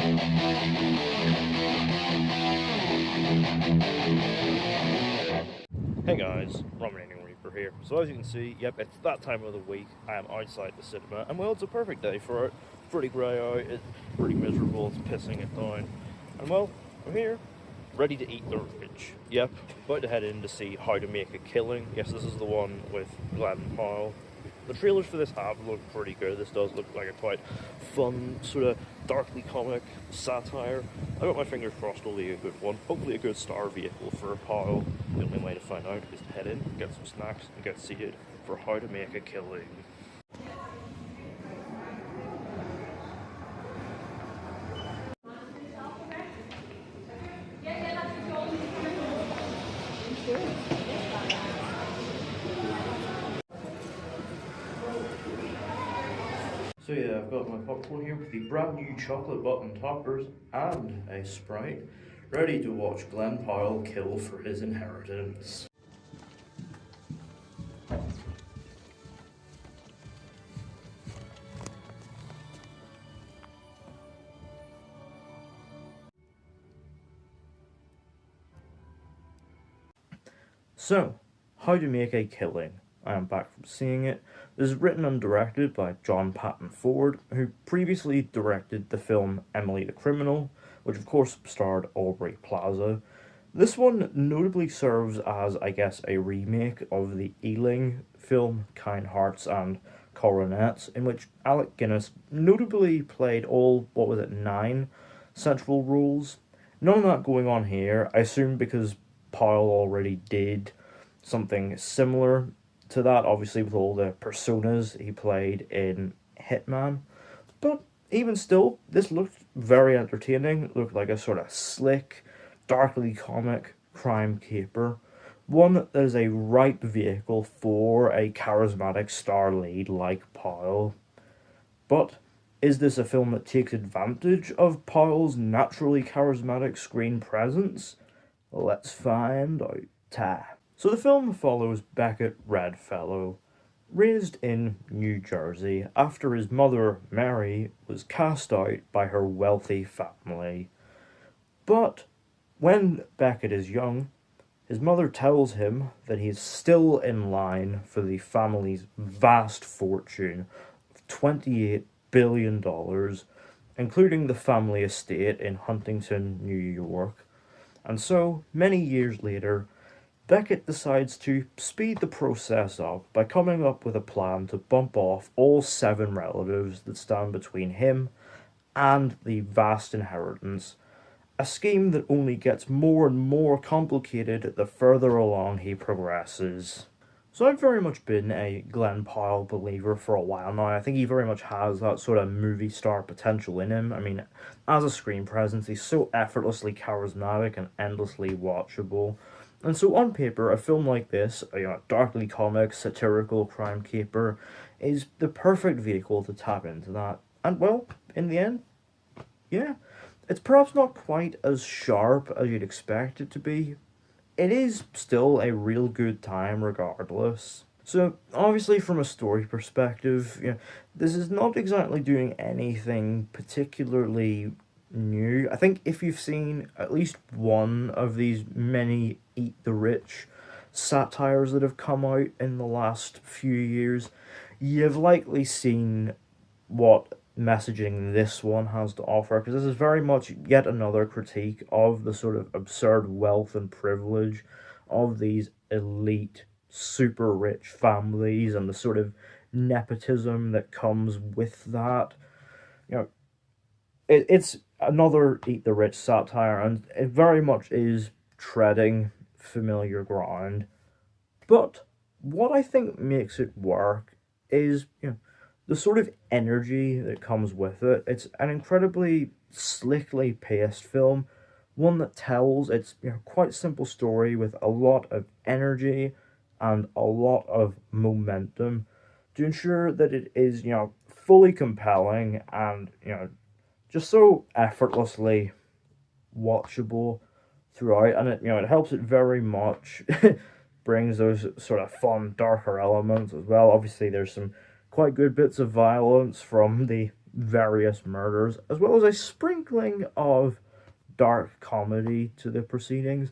Hey guys, Roman Reaper here. So as you can see, yep, it's that time of the week. I am outside the cinema, and well, it's a perfect day for it. Pretty grey out, it's pretty miserable, it's pissing it down. And well, I'm here, ready to eat the rich. Yep, about to head in to see How to Make a Killing. Yes, this is the one with Glen Powell. The trailers for this have looked pretty good. This does look like a quite fun, sort of darkly comic satire. I got my fingers crossed it'll be a good one. Hopefully a good star vehicle for Powell. The only way to find out is to head in, get some snacks, and get seated for How to Make a Killing. So yeah, I've got my popcorn here with the brand new chocolate button toppers and a Sprite, ready to watch Glen Powell kill for his inheritance. So, How to Make a Killing. I am back from seeing it. This is written and directed by John Patton Ford, who previously directed the film Emily the Criminal, which of course starred Aubrey Plaza. This one notably serves as, I guess, a remake of the Ealing film Kind Hearts and Coronets, in which Alec Guinness notably played all, 9 central roles. None of that going on here, I assume because Powell already did something similar to that, obviously with all the personas he played in Hitman. But even still, this looked very entertaining. It looked like a sort of slick, darkly comic crime caper. One that is a ripe vehicle for a charismatic star lead like Powell. But is this a film that takes advantage of Powell's naturally charismatic screen presence? Let's find out. So the film follows Beckett Redfellow, raised in New Jersey after his mother, Mary, was cast out by her wealthy family. But when Beckett is young, his mother tells him that he is still in line for the family's vast fortune of $28 billion, including the family estate in Huntington, New York. And so, many years later, Beckett decides to speed the process up by coming up with a plan to bump off all 7 relatives that stand between him and the vast inheritance, a scheme that only gets more and more complicated the further along he progresses. So I've very much been a Glen Powell believer for a while now. I think he very much has that sort of movie star potential in him. I mean, as a screen presence, he's so effortlessly charismatic and endlessly watchable. And so on paper, a film like this, a darkly comic, satirical crime caper, is the perfect vehicle to tap into that. And well, in the end, yeah, it's perhaps not quite as sharp as you'd expect it to be. It is still a real good time regardless. So, obviously from a story perspective, this is not exactly doing anything particularly new. I think if you've seen at least one of these many Eat the Rich satires that have come out in the last few years, you've likely seen what messaging this one has to offer, because this is very much yet another critique of the sort of absurd wealth and privilege of these elite, super rich families and the sort of nepotism that comes with that. It's another Eat the Rich satire, and it very much is treading familiar ground. But what I think makes it work is, the sort of energy that comes with it. It's an incredibly slickly paced film, one that tells its quite simple story with a lot of energy and a lot of momentum to ensure that it is, fully compelling and, just so effortlessly watchable throughout. And it helps it very much brings those sort of fun, darker elements as well. Obviously, there's some quite good bits of violence from the various murders, as well as a sprinkling of dark comedy to the proceedings.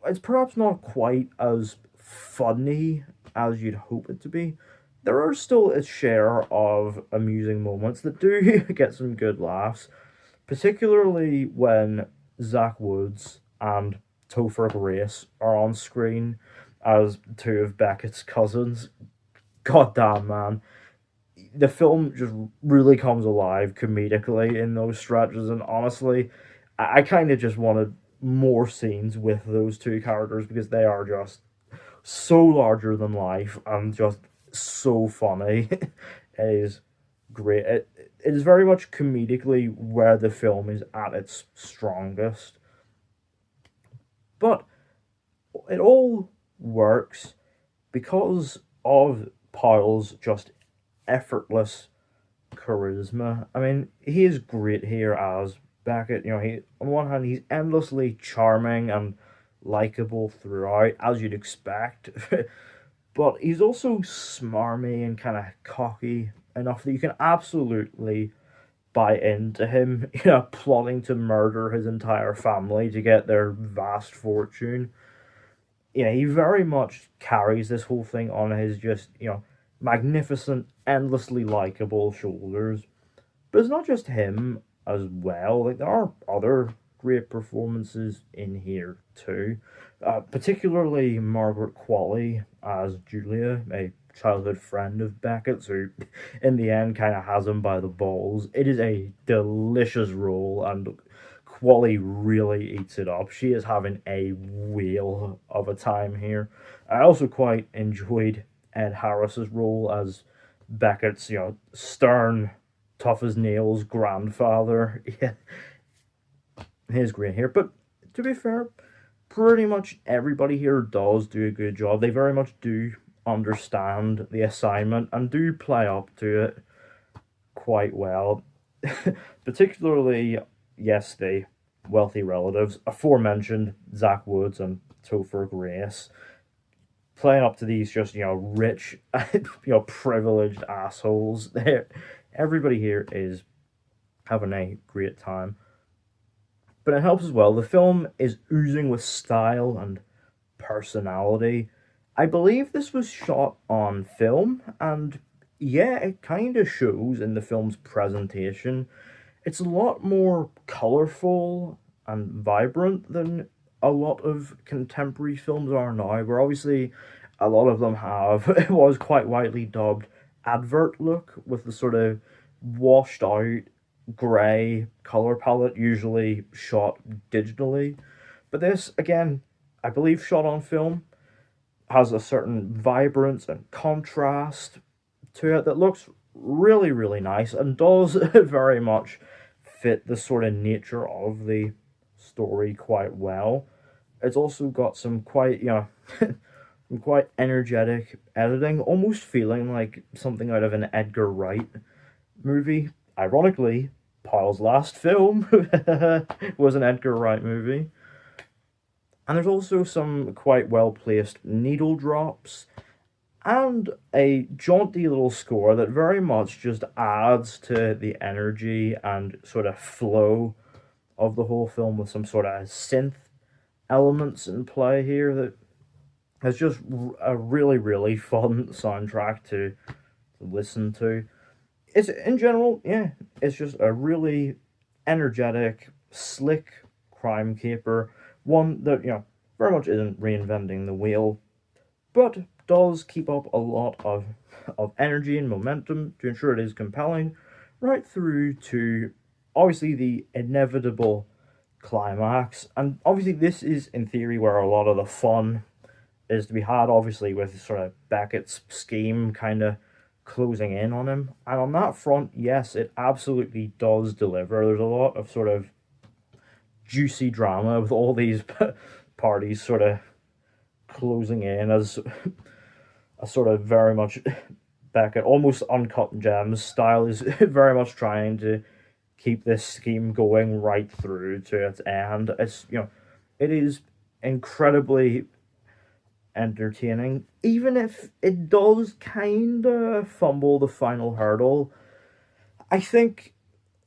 It's perhaps not quite as funny as you'd hope it to be. There are still a share of amusing moments that do get some good laughs, particularly when Zach Woods and Topher Grace are on screen as two of Beckett's cousins. God damn, man. The film just really comes alive comedically in those stretches, and honestly, I kind of just wanted more scenes with those two characters because they are just so larger than life and just so funny. It is great. It is very much comedically where the film is at its strongest. But it all works because of Powell's just effortless charisma. I mean, he is great here as Beckett. You know, he on one hand he's endlessly charming and likable throughout, as you'd expect, but he's also smarmy and kind of cocky enough that you can absolutely buy into him, plotting to murder his entire family to get their vast fortune. Yeah, he very much carries this whole thing on his just, magnificent, endlessly likable shoulders. But it's not just him as well. Like, there are other great performances in here too. Particularly Margaret Qualley as Julia, a childhood friend of Beckett's, who in the end kind of has him by the balls. It is a delicious role, and Qualley really eats it up. She is having a whale of a time here. I also quite enjoyed Ed Harris's role as Beckett's, stern, tough as nails grandfather. Yeah, he's great here. But to be fair, pretty much everybody here does do a good job. They very much do understand the assignment and do play up to it quite well. Particularly, yes, the wealthy relatives, aforementioned Zach Woods and Topher Grace, playing up to these just, rich, privileged assholes. Everybody here is having a great time. But it helps as well. The film is oozing with style and personality. I believe this was shot on film, and yeah, it kind of shows in the film's presentation. It's a lot more colourful and vibrant than a lot of contemporary films are now, where obviously a lot of them have, it was quite widely dubbed, advert look, with the sort of washed out grey colour palette, usually shot digitally. But this, again, I believe shot on film, has a certain vibrance and contrast to it that looks really, really nice and does very much fit the sort of nature of the story quite well. It's also got some quite, some quite energetic editing, almost feeling like something out of an Edgar Wright movie. Ironically, Powell's last film was an Edgar Wright movie. And there's also some quite well placed needle drops and a jaunty little score that very much just adds to the energy and sort of flow of the whole film, with some sort of synth elements in play here that has just a really, really fun soundtrack to listen to. It's, in general, yeah, it's just a really energetic, slick crime caper. One that, very much isn't reinventing the wheel, but does keep up a lot of energy and momentum to ensure it is compelling, right through to, obviously, the inevitable climax. And obviously this is, in theory, where a lot of the fun is to be had, obviously, with sort of Beckett's scheme kind of closing in on him. And on that front, yes, it absolutely does deliver. There's a lot of sort of juicy drama with all these parties sort of closing in as a sort of very much Beckett, almost Uncut Gems style, is very much trying to keep this scheme going right through to its end. It's, it is incredibly entertaining, even if it does kind of fumble the final hurdle. I think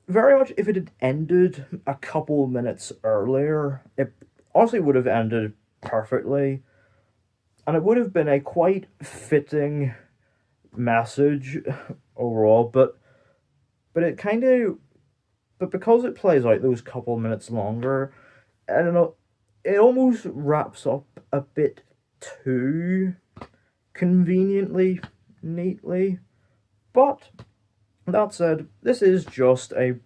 very much if it had ended a couple minutes earlier, it honestly would have ended perfectly, and it would have been a quite fitting message overall. But it kind of but because it plays out those couple minutes longer, I don't know, it almost wraps up a bit too conveniently neatly. But that said, this is just a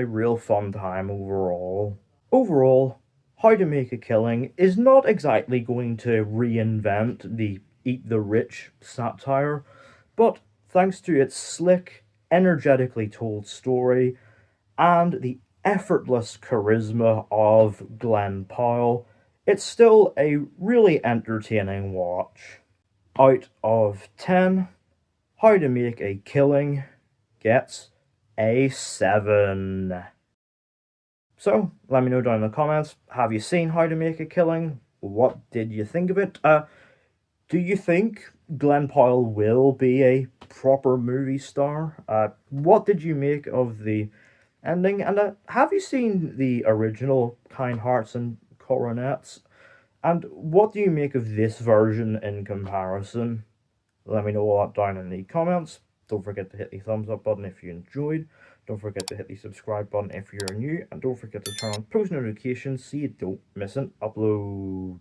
real fun time overall. Overall, How to Make a Killing is not exactly going to reinvent the Eat the Rich satire, but thanks to its slick, energetically told story and the effortless charisma of Glen Powell, it's still a really entertaining watch. Out of 10, How to Make a Killing gets a 7. So, let me know down in the comments, have you seen How to Make a Killing? What did you think of it? Do you think Glen Powell will be a proper movie star? What did you make of the ending? And have you seen the original Kind Hearts and Coronets? And what do you make of this version in comparison? Let me know all that down in the comments. Don't forget to hit the thumbs up button if you enjoyed. Don't forget to hit the subscribe button if you're new. And don't forget to turn on post notifications so you don't miss an upload.